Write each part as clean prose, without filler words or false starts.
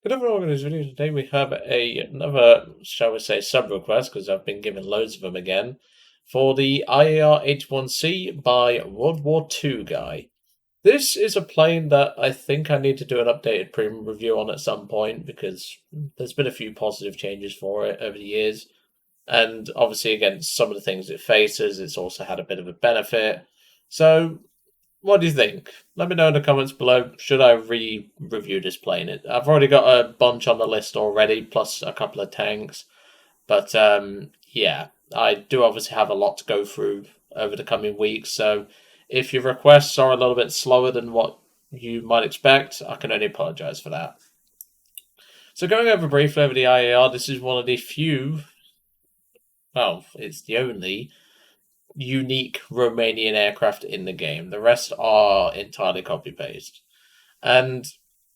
Good everyone, in this video today we have another, shall we say, sub-request, because I've been given loads of them again, for the IAR-81C by WWII Guy. This is a plane that I think I need to do an updated premium review on at some point, because there's been a few positive changes for it over the years, and obviously against some of the things it faces, it's also had a bit of a benefit. So what do you think? Let me know in the comments below. Should I re-review this plane? I've already got a bunch on the list already, plus a couple of tanks. But yeah, I do obviously have a lot to go through over the coming weeks. So if your requests are a little bit slower than what you might expect, I can only apologise for that. So going over briefly over the IAR, this is one of the few, well, it's the only unique Romanian aircraft in the game. The rest are entirely copy paste. And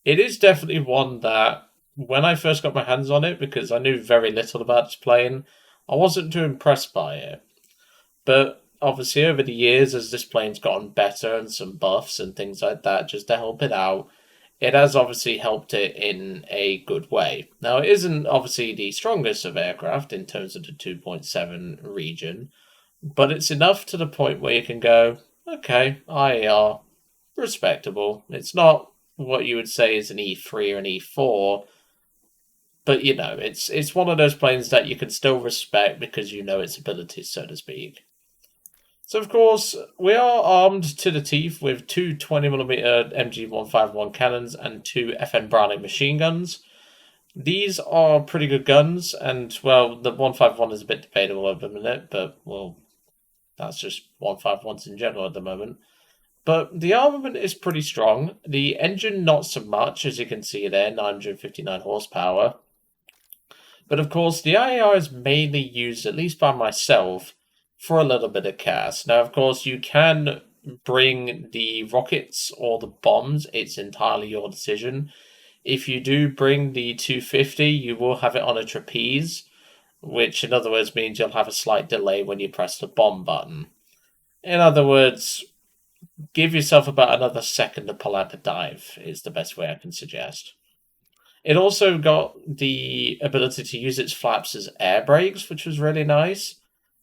it is definitely one that, when I first got my hands on it, because I knew very little about this plane, I wasn't too impressed by it. But obviously, over the years, as this plane's gotten better and some buffs and things like that, just to help it out, it has obviously helped it in a good way. Now, it isn't obviously the strongest of aircraft in terms of the 2.7 region, but it's enough to the point where you can go, okay, IAR, respectable. It's not what you would say is an E3 or an E4, but you know, it's one of those planes that you can still respect because you know its abilities, so to speak. So of course, we are armed to the teeth with two 20mm MG151 cannons and two FN Browning machine guns. These are pretty good guns, and well, the 151 is a bit debatable at the minute, but well, that's just 151s in general at the moment. But the armament is pretty strong. The engine, not so much, as you can see there, 959 horsepower. But of course, the IAR is mainly used, at least by myself, for a little bit of CAS. Now, of course, you can bring the rockets or the bombs. It's entirely your decision. If you do bring the 250, you will have it on a trapeze, which in other words means you'll have a slight delay when you press the bomb button. In other words, give yourself about another second to pull out the dive, is the best way I can suggest. It also got the ability to use its flaps as air brakes, which was really nice,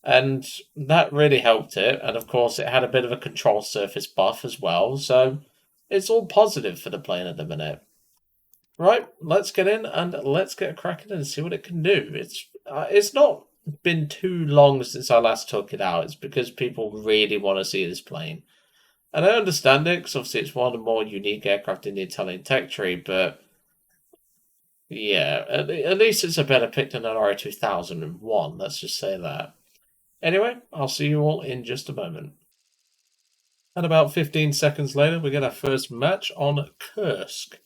and that really helped it. And of course, it had a bit of a control surface buff as well, so it's all positive for the plane at the minute. Right, let's get in and let's get cracking and see what it can do. It's not been too long since I last took it out. It's because people really want to see this plane. And I understand it, because obviously it's one of the more unique aircraft in the Italian tech tree, but yeah, at least it's a better pick than an RA2001, let's just say that. Anyway, I'll see you all in just a moment. And about 15 seconds later, we get our first match on Kursk.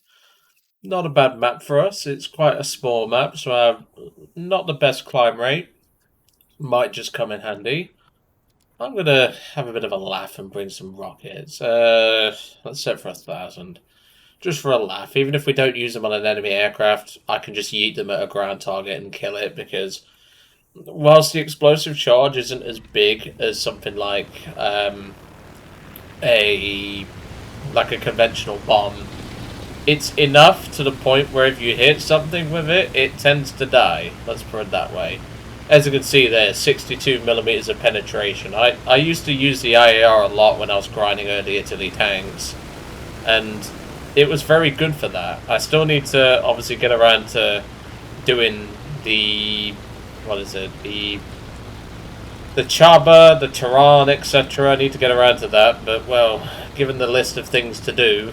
Not a bad map for us. It's quite a small map, so I have not the best climb rate. Might just come in handy. I'm going to have a bit of a laugh and bring some rockets. Let's set for 1,000. Just for a laugh. Even if we don't use them on an enemy aircraft, I can just yeet them at a ground target and kill it, because whilst the explosive charge isn't as big as something like a conventional bomb, it's enough to the point where if you hit something with it, it tends to die. Let's put it that way. As you can see there, 62mm of penetration. I used to use the IAR a lot when I was grinding early Italy tanks, and it was very good for that. I still need to obviously get around to doing the, what is it, the Chaba, the Tehran, etc. I need to get around to that, but well, given the list of things to do,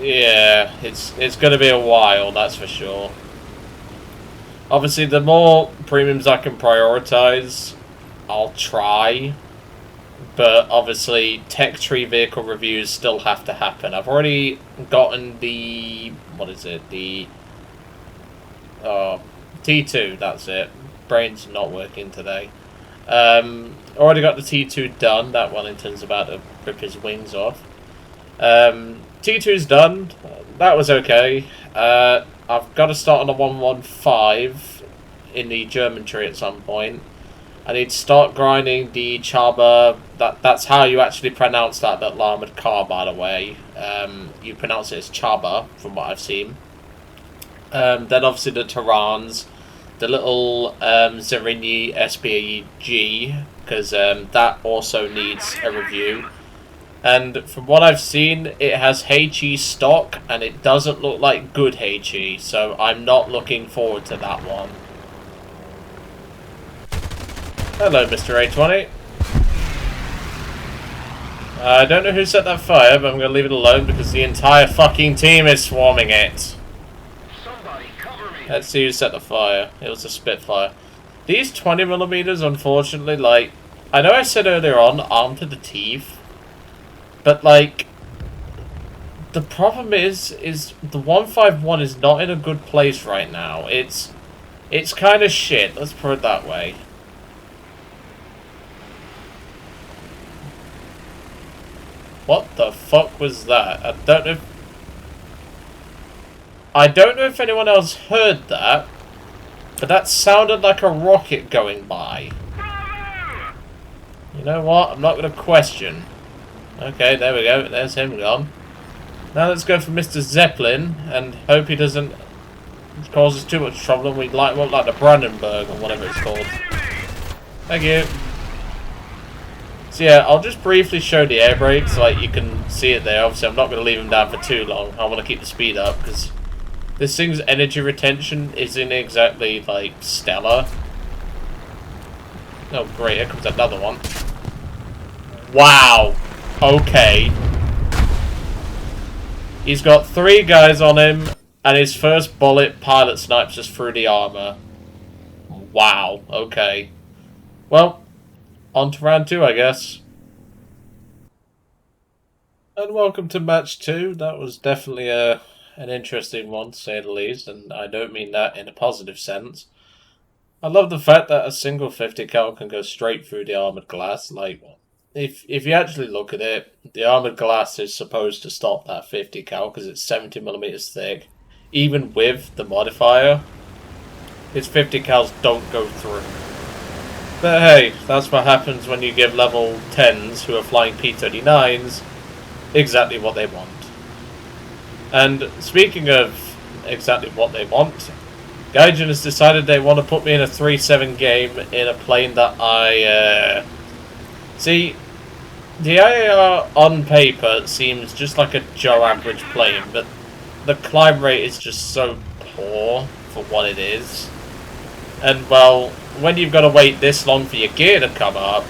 yeah, it's going to be a while, that's for sure. Obviously, the more premiums I can prioritize, I'll try. But obviously, tech tree vehicle reviews still have to happen. I've already gotten the, what is it, the T2, that's it. Brain's not working today. Already got the T2 done. That Wellington's about to rip his wings off. T2's done. That was okay. I've got to start on the 115 in the German tree at some point. I need to start grinding the Chaba. That's how you actually pronounce that armoured car, by the way. You pronounce it as Chaba, from what I've seen. Then obviously the Terrans, the little Zerini SPG, because that also needs a review. And from what I've seen, it has HE stock, and it doesn't look like good HE, so I'm not looking forward to that one. Hello, Mr. A20. I don't know who set that fire, but I'm going to leave it alone because the entire fucking team is swarming it. Somebody cover me. Let's see who set the fire. It was a Spitfire. These 20mm, unfortunately, like, I know I said earlier on, armed to the teeth, but, like, the problem is the 151 is not in a good place right now. It's kind of shit, let's put it that way. What the fuck was that? I don't know if anyone else heard that, but that sounded like a rocket going by. You know what? I'm not going to question. Okay, there we go. There's him gone. Now let's go for Mr. Zeppelin and hope he doesn't cause us too much trouble and we won't like the Brandenburg or whatever it's called. Thank you. So yeah, I'll just briefly show the air brakes so like you can see it there. Obviously I'm not going to leave them down for too long. I want to keep the speed up because this thing's energy retention isn't exactly like stellar. Oh great, here comes another one. Wow. Okay. He's got 3 guys on him and his first bullet pilot snipes just through the armor. Wow. Okay. Well, on to round 2, I guess. And welcome to match 2. That was definitely an interesting one, to say the least, and I don't mean that in a positive sense. I love the fact that a single 50 cal can go straight through the armored glass. Like, if you actually look at it, the armored glass is supposed to stop that 50 cal because it's 70mm thick. Even with the modifier, its 50 cals don't go through. But hey, that's what happens when you give level 10s who are flying P-39s exactly what they want. And speaking of exactly what they want, Gaijin has decided they want to put me in a 3-7 game in a plane that I... See, the IAR on paper seems just like a Joe average plane, but the climb rate is just so poor for what it is. And, well, when you've got to wait this long for your gear to come up,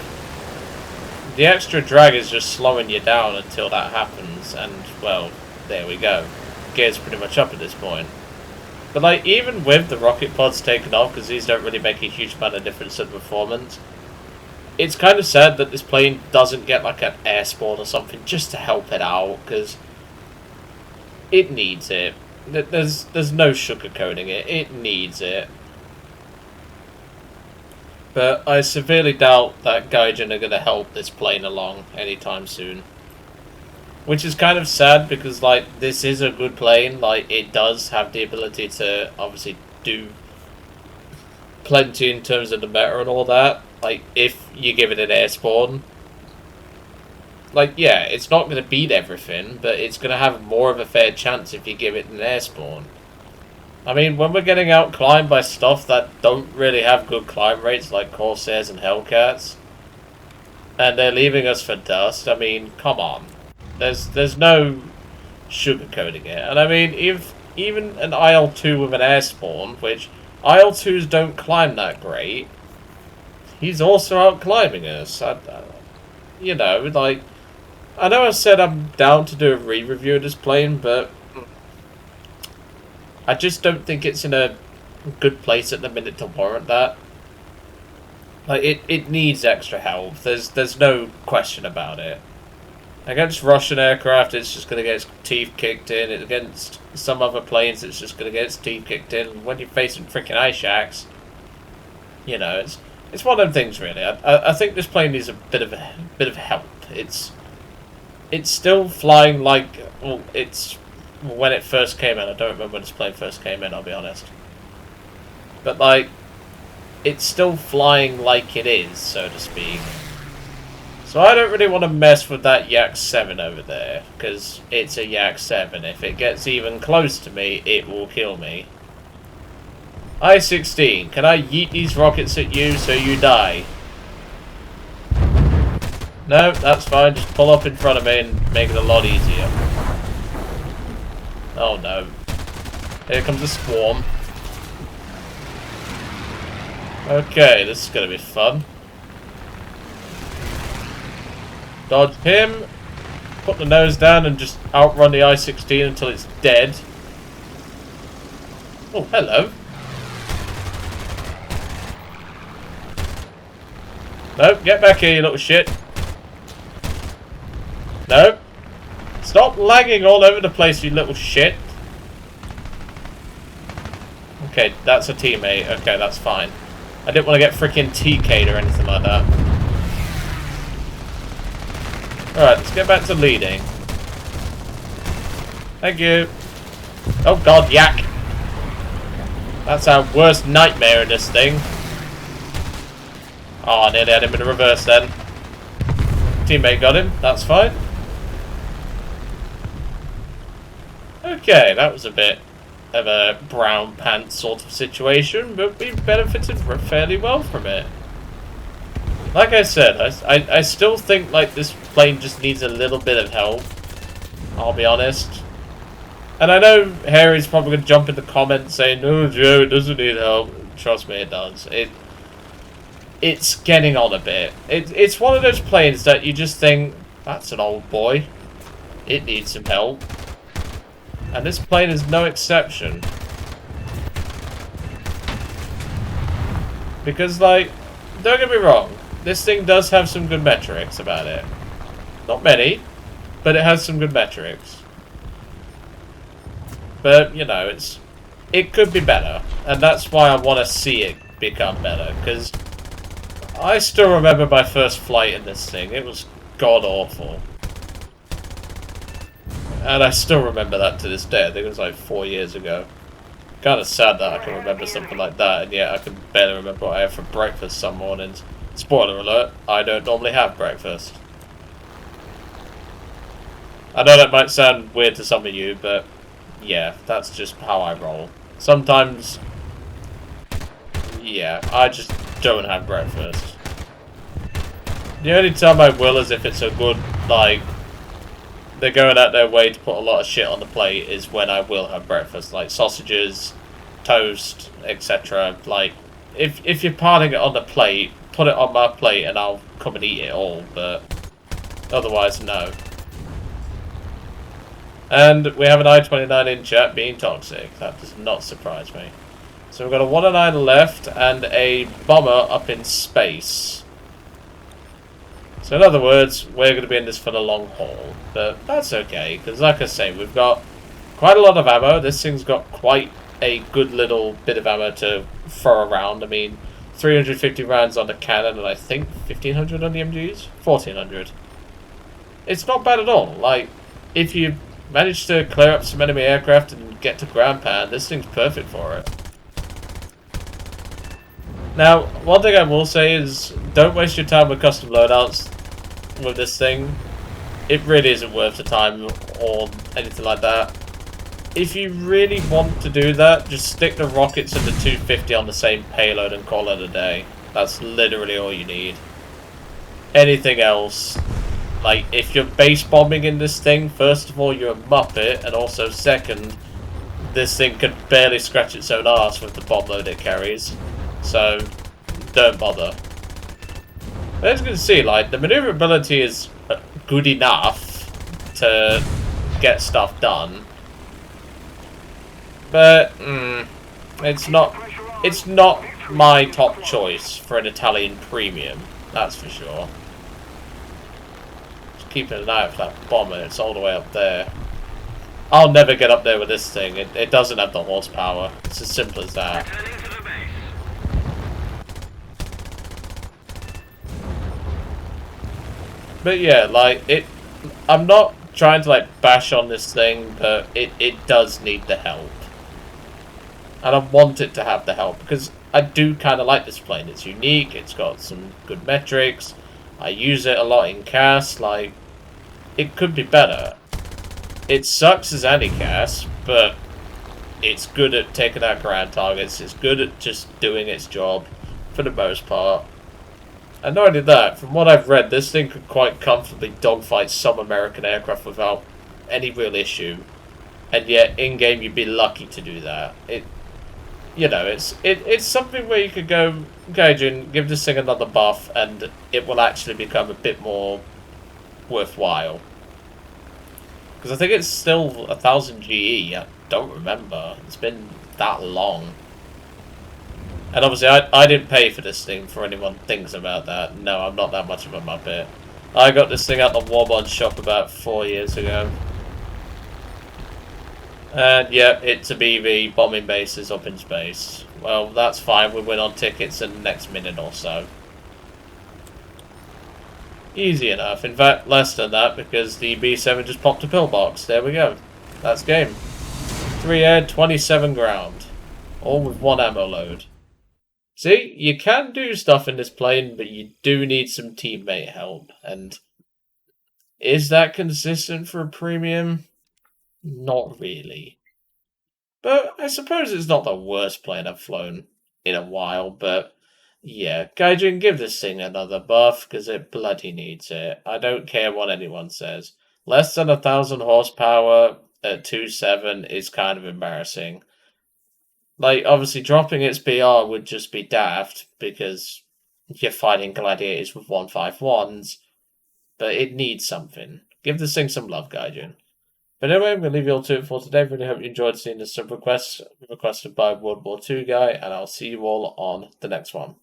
the extra drag is just slowing you down until that happens, and, well, there we go. Gear's pretty much up at this point. But, like, even with the rocket pods taken off, because these don't really make a huge amount of difference to the performance, it's kind of sad that this plane doesn't get, like, an air spawn or something just to help it out, because it needs it. There's no sugarcoating it. It needs it. But I severely doubt that Gaijin are going to help this plane along anytime soon. Which is kind of sad because, like, this is a good plane. Like, it does have the ability to obviously do plenty in terms of the meta and all that. Like, if you give it an air spawn. Like, yeah, it's not going to beat everything, but it's going to have more of a fair chance if you give it an air spawn. I mean, when we're getting outclimbed by stuff that don't really have good climb rates, like Corsairs and Hellcats, and they're leaving us for dust, I mean, come on. There's no sugarcoating it. And I mean, if even an IL-2 with an air spawn, which IL-2s don't climb that great, he's also out-climbing us. You know, like, I know I said I'm down to do a re-review of this plane, but I just don't think it's in a good place at the minute to warrant that. Like, it needs extra help. There's no question about it. Against Russian aircraft, it's just going to get its teeth kicked in. Against some other planes, it's just going to get its teeth kicked in. When you're facing freaking ice shacks, you know, it's one of them things, really. I think this plane needs a bit of help. It's still flying like, well, it's when it first came in. I don't remember when this plane first came in, I'll be honest. But, like, it's still flying like it is, so to speak. So I don't really want to mess with that Yak 7 over there, because it's a Yak 7. If it gets even close to me, it will kill me. I-16, can I yeet these rockets at you so you die? No, that's fine. Just pull up in front of me and make it a lot easier. Oh no. Here comes a swarm. Okay, this is going to be fun. Dodge him. Put the nose down and just outrun the I-16 until it's dead. Oh, hello. No, get back here, you little shit. No. Stop lagging all over the place, you little shit. Okay, that's a teammate. Okay, that's fine. I didn't want to get freaking TK'd or anything like that. Alright, let's get back to leading. Thank you. Oh god, yak. That's our worst nightmare in this thing. Oh, I nearly had him in reverse then. Teammate got him, that's fine. Okay, that was a bit of a brown pants sort of situation, but we benefited fairly well from it. Like I said, I still think like this plane just needs a little bit of help. I'll be honest. And I know Harry's probably going to jump in the comments saying, "Oh, Joe, it doesn't need help." Trust me, it does. It's getting on a bit. It's one of those planes that you just think, that's an old boy. It needs some help. And this plane is no exception. Because, like, don't get me wrong, this thing does have some good metrics about it. Not many, but it has some good metrics. But, you know, it could be better. And that's why I want to see it become better. Because I still remember my first flight in this thing. It was god-awful. And I still remember that to this day. I think it was like 4 years ago. Kind of sad that I can remember something like that, and yet I can barely remember what I have for breakfast some mornings. Spoiler alert, I don't normally have breakfast. I know that might sound weird to some of you, but yeah, that's just how I roll. Sometimes, yeah, I just don't have breakfast. The only time I will is if it's a good, like, they're going out their way to put a lot of shit on the plate is when I will have breakfast, like sausages, toast, etc. Like, if you're parting it on the plate, put it on my plate and I'll come and eat it all, but otherwise, no. And we have an I-29 in chat being toxic. That does not surprise me. So we've got a 109 left and a bomber up in space. So in other words, we're going to be in this for the long haul. But that's okay, because like I say, we've got quite a lot of ammo. This thing's got quite a good little bit of ammo to throw around. I mean, 350 rounds on the cannon and I think 1500 on the MGs? 1400. It's not bad at all. Like, if you manage to clear up some enemy aircraft and get to ground pound, this thing's perfect for it. Now, one thing I will say is, don't waste your time with custom loadouts with this thing. It really isn't worth the time or anything like that. If you really want to do that, just stick the rockets and the 250 on the same payload and call it a day. That's literally all you need. Anything else, like, if you're base bombing in this thing, first of all, you're a muppet, and also second, this thing can barely scratch its own arse with the bomb load it carries. So, don't bother. But as you can see, like, the maneuverability is good enough to get stuff done. But, it's not my top choice for an Italian premium, that's for sure. Just keeping an eye out for that bomber, it's all the way up there. I'll never get up there with this thing, it doesn't have the horsepower, it's as simple as that. But yeah, like, I'm not trying to, like, bash on this thing, but it does need the help. And I want it to have the help, because I do kind of like this plane. It's unique, it's got some good metrics, I use it a lot in CAS, like, it could be better. It sucks as anti-CAS, but It's good at taking out ground targets. It's good at just doing its job, for the most part. And not only that, from what I've read, this thing could quite comfortably dogfight some American aircraft without any real issue. And yet, in-game, you'd be lucky to do that. It's something where you could go, Gaijin, give this thing another buff, and it will actually become a bit more worthwhile. Because I think it's still 1000 GE. I don't remember. It's been that long. And obviously, I didn't pay for this thing, for anyone thinks about that. No, I'm not that much of a muppet. I got this thing at the Warbond shop about 4 years ago. And yeah, it's a BV, bombing bases up in space. Well, that's fine, we win on tickets in the next minute or so. Easy enough. In fact, less than that, because the B7 just popped a pillbox. There we go. That's game. 3 air, 27 ground. All with 1 ammo load. See, you can do stuff in this plane, but you do need some teammate help. And is that consistent for a premium? Not really. But I suppose it's not the worst plane I've flown in a while, but yeah, Gaijin, give this thing another buff, because it bloody needs it. I don't care what anyone says. Less than 1000 horsepower at 2.7 is kind of embarrassing. Like, obviously, dropping its BR would just be daft, because you're fighting gladiators with 151s, but it needs something. Give this thing some love, Gaijin. But anyway, I'm going to leave you all to it for today. Really hope you enjoyed seeing the sub requests requested by WWII Guy, and I'll see you all on the next one.